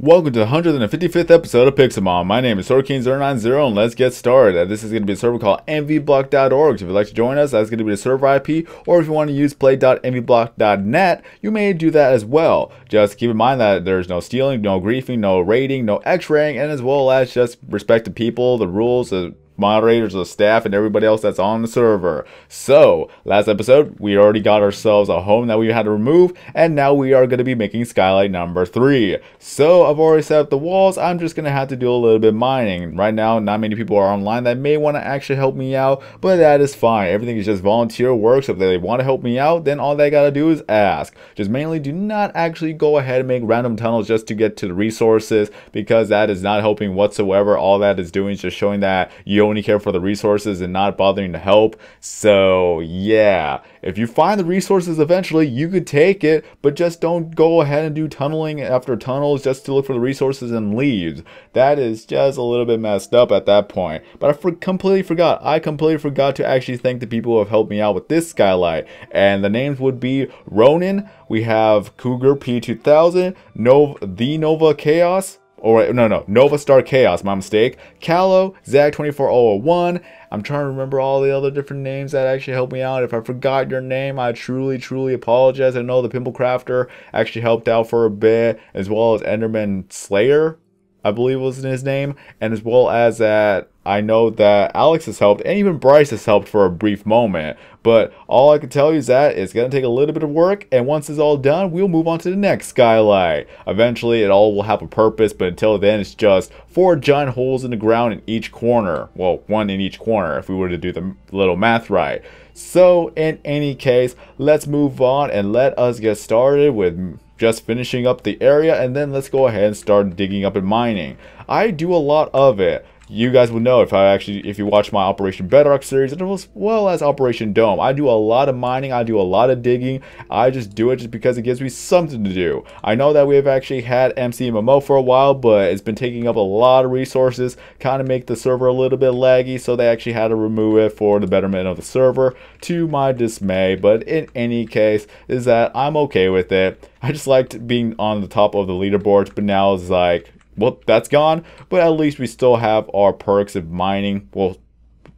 Welcome to the 155th episode of Pixelmon. My name is Sorkin090 and let's get started. This is going to be a server called Envyblock.org. So if you'd like to join us, that's going to be the server IP, or if you want to use play.envyblock.net, you may do that as well. Just keep in mind that there's no stealing, no griefing, no raiding, no X-raying, and as well as just respect the people, the rules, the moderators, the staff, and everybody else that's on the server. So, last episode, we already got ourselves a home that we had to remove, and now we are going to be making Skylight number 3. So, I've already set up the walls. I'm just going to have to do a little bit of mining. Right now, not many people are online that may want to actually help me out, but that is fine. Everything is just volunteer work, so if they want to help me out, then all they got to do is ask. Just mainly do not actually go ahead and make random tunnels just to get to the resources, because that is not helping whatsoever. All that is doing is just showing that you only care for the resources and not bothering to help. So yeah, if you find the resources eventually, you could take it, but just don't go ahead and do tunneling after tunnels just to look for the resources and leave. That is just a little bit messed up at that point. But I completely forgot to actually thank the people who have helped me out with this Skylight, and the names would be Ronin, we have Cougar P2000, Nova Chaos, or Nova Star Chaos, my mistake, Callow, Zag24001. I'm trying to remember all the other different names that actually helped me out. If I forgot your name, I truly apologize. I know the Pimple Crafter actually helped out for a bit, as well as Enderman Slayer, I believe was his name, and as well as that I know that Alex has helped, and even Bryce has helped for a brief moment. But all I can tell you is that it's going to take a little bit of work, and once it's all done, we'll move on to the next Skylight. Eventually, it all will have a purpose, but until then, it's just 4 giant holes in the ground in each corner. Well, 1 in each corner, if we were to do the little math right. So, in any case, let's move on, and let us get started with just finishing up the area, and then let's go ahead and start digging up and mining. I do a lot of it. You guys would know if you watch my Operation Bedrock series, as well as Operation Dome. I do a lot of mining, I do a lot of digging. I just do it just because it gives me something to do. I know that we have actually had MCMMO for a while, but it's been taking up a lot of resources, kind of make the server a little bit laggy, so they actually had to remove it for the betterment of the server, to my dismay. But in any case, is that I'm okay with it. I just liked being on the top of the leaderboards, but now it's like, well, that's gone, but at least we still have our perks of mining. Well,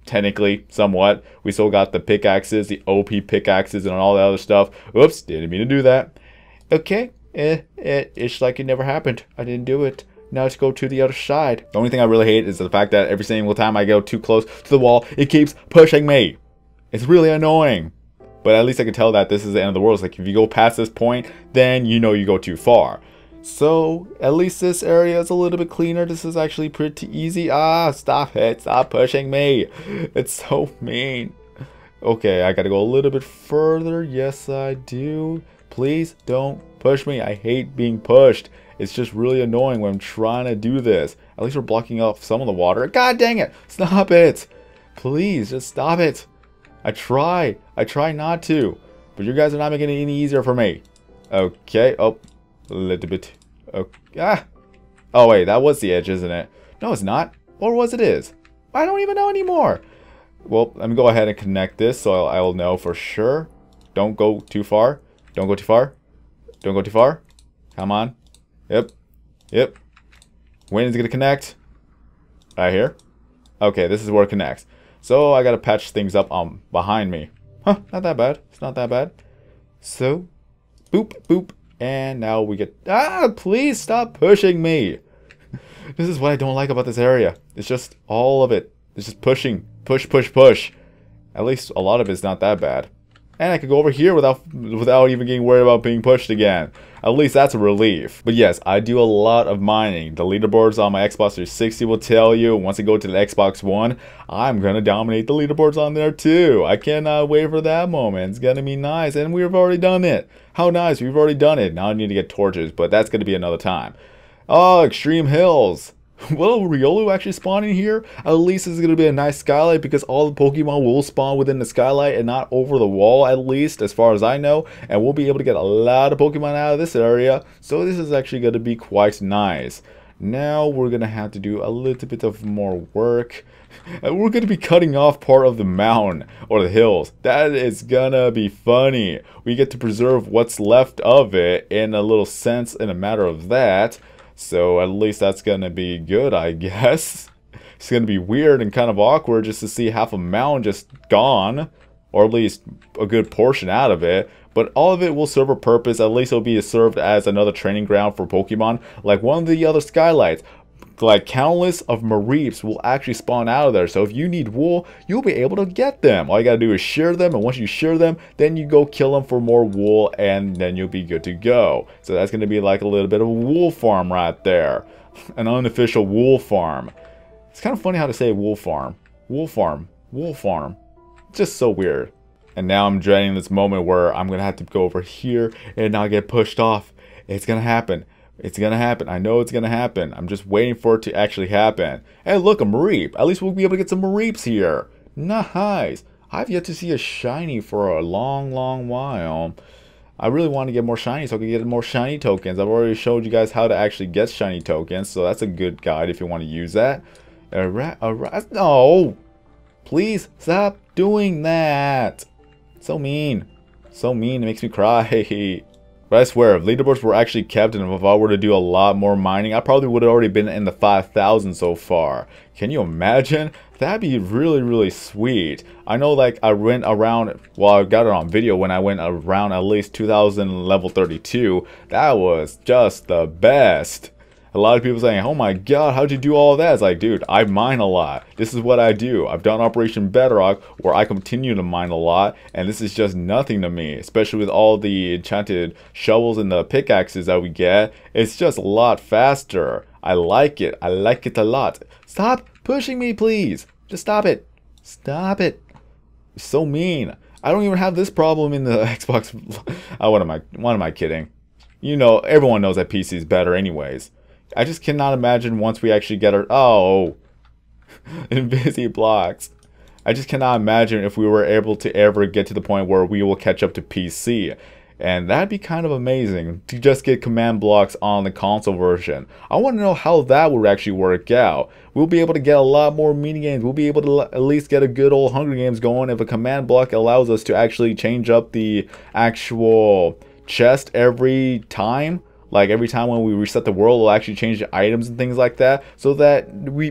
technically, somewhat. We still got the pickaxes, the OP pickaxes, and all that other stuff. Oops, didn't mean to do that. Okay, it's like it never happened. I didn't do it. Now let's go to the other side. The only thing I really hate is the fact that every single time I go too close to the wall, it keeps pushing me. It's really annoying. But at least I can tell that this is the end of the world. It's like if you go past this point, then you know you go too far. So, at least this area is a little bit cleaner. This is actually pretty easy. Ah, stop it. Stop pushing me. It's so mean. Okay, I gotta go a little bit further. Yes, I do. Please don't push me. I hate being pushed. It's just really annoying when I'm trying to do this. At least we're blocking off some of the water. God dang it. Stop it. Please, just stop it. I try not to. But you guys are not making it any easier for me. Okay, oh. A little bit. Okay. Ah. Oh wait, that was the edge, isn't it? No, it's not. Or was it is? I don't even know anymore. Well, let me go ahead and connect this so I'll know for sure. Don't go too far. Don't go too far. Don't go too far. Come on. Yep. When is it gonna connect? Right here. Okay, this is where it connects. So I gotta patch things up behind me. Huh, not that bad. It's not that bad. So, boop. And now we get... Ah, please stop pushing me. This is what I don't like about this area. It's just all of it. It's just pushing. Push. At least a lot of it's not that bad. And I could go over here without even getting worried about being pushed again. At least that's a relief. But yes, I do a lot of mining. The leaderboards on my Xbox 360 will tell you. Once I go to the Xbox One, I'm going to dominate the leaderboards on there too. I cannot wait for that moment. It's going to be nice. And we've already done it. How nice. We've already done it. Now I need to get torches, but that's going to be another time. Oh, Extreme Hills. Will Riolu actually spawn in here? At least it's going to be a nice Skylight, because all the Pokemon will spawn within the Skylight and not over the wall, at least as far as I know. And we'll be able to get a lot of Pokemon out of this area. So this is actually going to be quite nice. Now we're going to have to do a little bit of more work. We're going to be cutting off part of the mountain or the hills. That is going to be funny. We get to preserve what's left of it in a little sense, in a matter of that. So at least that's gonna be good, I guess. It's gonna be weird and kind of awkward just to see half a mountain just gone, or at least a good portion out of it. But all of it will serve a purpose. At least it'll be served as another training ground for Pokemon, like one of the other Skylights. Like countless of Mareeps will actually spawn out of there. So if you need wool, you'll be able to get them. All you gotta do is shear them, and once you shear them, then you go kill them for more wool, and then you'll be good to go. So that's gonna be like a little bit of a wool farm right there. An unofficial wool farm. It's kind of funny how to say wool farm. Wool farm. Wool farm. It's just so weird. And now I'm dreading this moment where I'm gonna have to go over here and not get pushed off. It's gonna happen. It's gonna happen. I know it's gonna happen. I'm just waiting for it to actually happen. Hey, look, a Mareep. At least we'll be able to get some Mareeps here. Nice. I've yet to see a shiny for a long while. I really want to get more shiny so I can get more shiny tokens. I've already showed you guys how to actually get shiny tokens, so that's a good guide if you want to use that. No! Please stop doing that. So mean. So mean. It makes me cry. But I swear, if leaderboards were actually kept and if I were to do a lot more mining, I probably would have already been in the 5,000 so far. Can you imagine? That'd be really sweet. I know, like, I went around, well, I got it on video when I went around at least 2,000 level 32. That was just the best. A lot of people saying, oh my god, how'd you do all that? It's like, dude, I mine a lot. This is what I do. I've done Operation Bedrock where I continue to mine a lot, and this is just nothing to me, especially with all the enchanted shovels and the pickaxes that we get. It's just a lot faster. I like it. I like it a lot. Stop pushing me, please. Just stop it. Stop it. You're so mean. I don't even have this problem in the Xbox. What am I kidding? You know, everyone knows that PC is better anyways. I just cannot imagine once we actually get our... Oh. Envyblocks. I just cannot imagine if we were able to ever get to the point where we will catch up to PC. And that'd be kind of amazing to just get command blocks on the console version. I want to know how that would actually work out. We'll be able to get a lot more mini games. We'll be able to at least get a good old Hunger Games going if a command block allows us to actually change up the actual chest every time. Like every time when we reset the world, we'll actually change the items and things like that, so that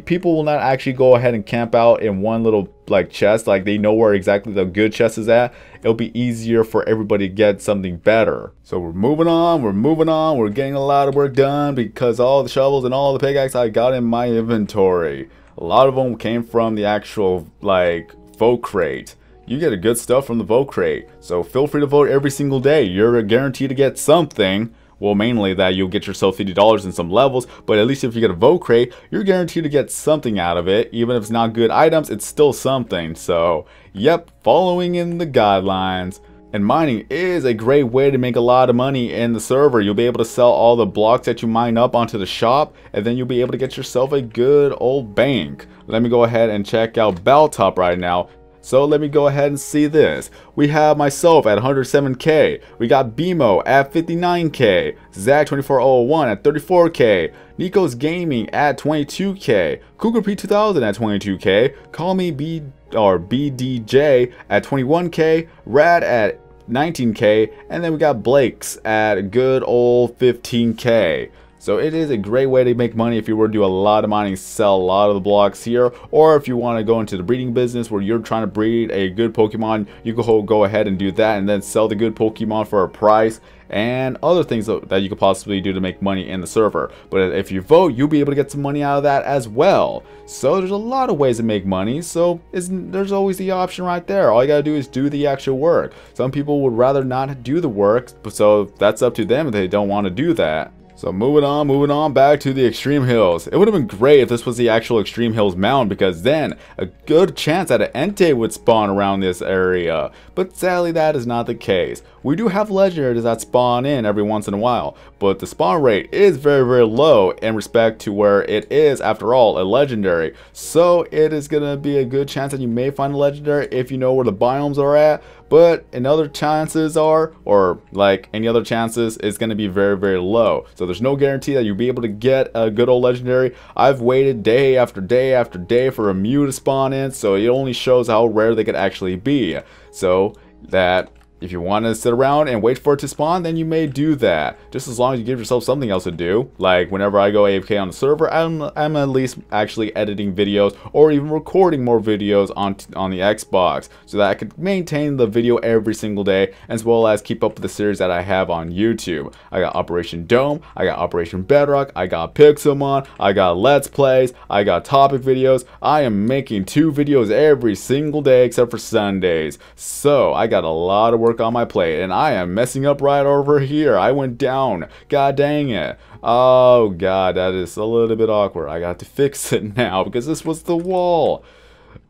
people will not actually go ahead and camp out in one little like chest. Like they know where exactly the good chest is at. It'll be easier for everybody to get something better. So we're moving on. We're getting a lot of work done because all the shovels and all the pickaxes I got in my inventory, a lot of them came from the actual like vote crate. You get a good stuff from the vote crate, so feel free to vote every single day. You're guaranteed to get something. Well, mainly that you'll get yourself $50 in some levels, but at least if you get a vote crate, you're guaranteed to get something out of it. Even if it's not good items, it's still something. So, yep, following in the guidelines. And mining is a great way to make a lot of money in the server. You'll be able to sell all the blocks that you mine up onto the shop, and then you'll be able to get yourself a good old bank. Let me go ahead and check out Belltop right now. So let me go ahead and see this. We have myself at 107k. We got BMO at 59k. Zach2401 at 34k. Nico's Gaming at 22k. Cougar P2000 at 22k. Call Me BDJ at 21k. Rad at 19k. And then we got Blake's at a good old 15k. So it is a great way to make money if you were to do a lot of mining, sell a lot of the blocks here, or if you want to go into the breeding business where you're trying to breed a good Pokemon, you can go ahead and do that and then sell the good Pokemon for a price and other things that you could possibly do to make money in the server. But if you vote, you'll be able to get some money out of that as well. So there's a lot of ways to make money, so there's always the option right there. All you gotta do is do the actual work. Some people would rather not do the work, so that's up to them if they don't want to do that. So moving on back to the Extreme Hills. It would have been great if this was the actual Extreme Hills mountain, because then a good chance that an Entei would spawn around this area. But sadly that is not the case. We do have legendaries that spawn in every once in a while, but the spawn rate is very low in respect to where it is, after all, a legendary. So it is going to be a good chance that you may find a legendary if you know where the biomes are at. But in other chances are, or like any other chances, it's going to be very low. So there's no guarantee that you'll be able to get a good old legendary. I've waited day after day for a Mew to spawn in, so it only shows how rare they could actually be. So that If you want to sit around and wait for it to spawn, then you may do that. Just as long as you give yourself something else to do. Like whenever I go AFK on the server, I'm at least actually editing videos or even recording more videos on the Xbox so that I could maintain the video every single day, as well as keep up with the series that I have on YouTube. I got Operation Dome, I got Operation Bedrock, I got Pixelmon, I got Let's Plays, I got topic videos. I am making 2 videos every single day except for Sundays. So I got a lot of work on my plate, and I am messing up right over here. I went down. God dang it. Oh god, that is a little bit awkward. I got to fix it now because this was the wall.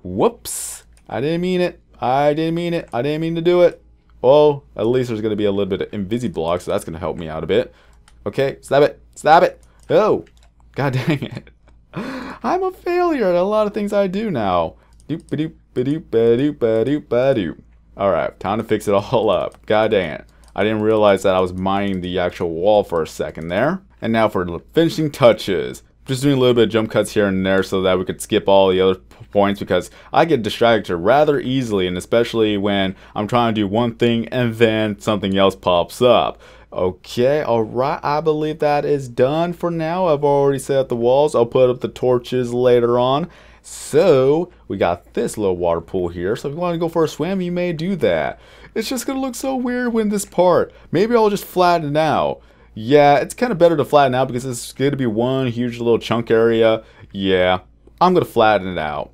Whoops. I didn't mean it. I didn't mean it. I didn't mean to do it. Oh, at least there's going to be a little bit of Envyblock, so that's going to help me out a bit. Okay, stab it. Stab it. Oh, god dang it. I'm a failure at a lot of things I do now. Alright, time to fix it all up. God dang it. I didn't realize that I was mining the actual wall for a second there. And now for the finishing touches. Just doing a little bit of jump cuts here and there so that we could skip all the other points, because I get distracted rather easily, and especially when I'm trying to do one thing and then something else pops up. Okay, alright, I believe that is done for now. I've already set up the walls. I'll put up the torches later on. So, we got this little water pool here, so if you want to go for a swim, you may do that. It's just going to look so weird when this part. Maybe I'll just flatten it out. Yeah, it's kind of better to flatten out because it's going to be one huge little chunk area. Yeah, I'm going to flatten it out.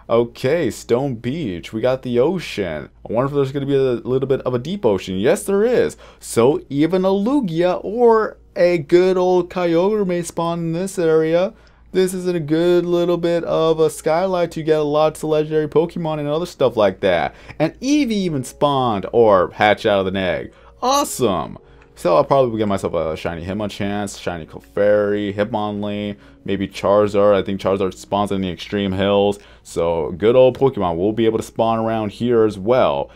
Okay, Stone Beach. We got the ocean. I wonder if there's going to be a little bit of a deep ocean. Yes, there is. So, even a Lugia or a good old Kyogre may spawn in this area. This is a good little bit of a Skylight to get lots of legendary Pokemon and other stuff like that. And Eevee even spawned or hatched out of an egg. Awesome! So I'll probably get myself a shiny Hitmonchan, shiny Clefairy, Hitmonlee, maybe Charizard. I think Charizard spawns in the extreme hills. So good old Pokemon will be able to spawn around here as well.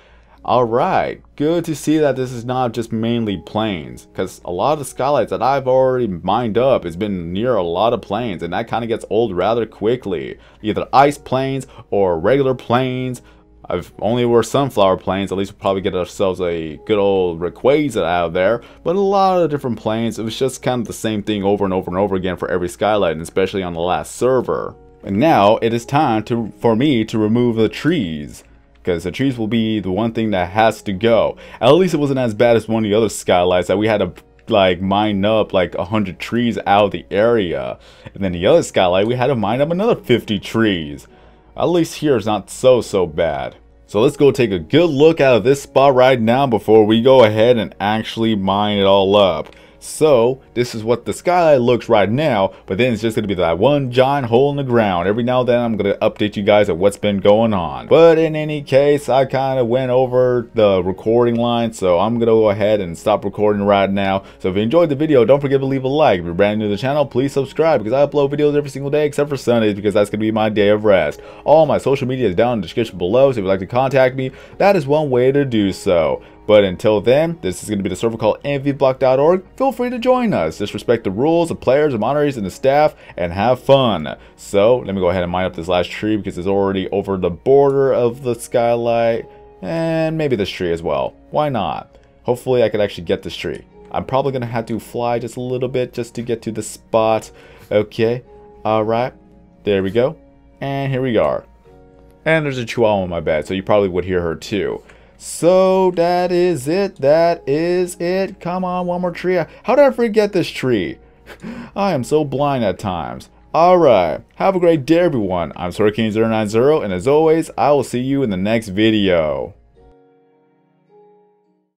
Alright, good to see that this is not just mainly plains, because a lot of the Skylights that I've already mined up has been near a lot of plains, and that kind of gets old rather quickly. Either ice plains or regular plains. I've only were sunflower plains. At least we'll probably get ourselves a good old Rayquaza out of there, but a lot of different plains. It was just kind of the same thing over and over and over again for every Skylight, and especially on the last server. And now it is time for me to remove the trees, because the trees will be the one thing that has to go. At least it wasn't as bad as one of the other Skylights that we had to like mine up like 100 trees out of the area. And then the other Skylight, we had to mine up another 50 trees. At least here it's not so bad. So let's go take a good look out of this spot right now before we go ahead and actually mine it all up. So, this is what the Skylight looks right now, but then it's just going to be that one giant hole in the ground. Every now and then I'm going to update you guys on what's been going on. But in any case, I kind of went over the recording line, so I'm going to go ahead and stop recording right now. So if you enjoyed the video, don't forget to leave a like. If you're brand new to the channel, please subscribe, because I upload videos every single day except for Sundays, because that's going to be my day of rest. All my social media is down in the description below, so if you'd like to contact me, that is one way to do so. But until then, this is going to be the server called Envyblock.org. Feel free to join us. Just respect the rules, the players, the moderators, and the staff, and have fun. So, let me go ahead and mine up this last tree because it's already over the border of the Skylight. And maybe this tree as well. Why not? Hopefully I could actually get this tree. I'm probably going to have to fly just a little bit just to get to the spot. Okay. Alright. There we go. And here we are. And there's a chihuahua on my bed, so you probably would hear her too. So that is it. That is it. Come on, one more tree. How did I forget this tree? I am so blind at times. Alright. Have a great day, everyone. I'm SwordKing090, and as always, I will see you in the next video.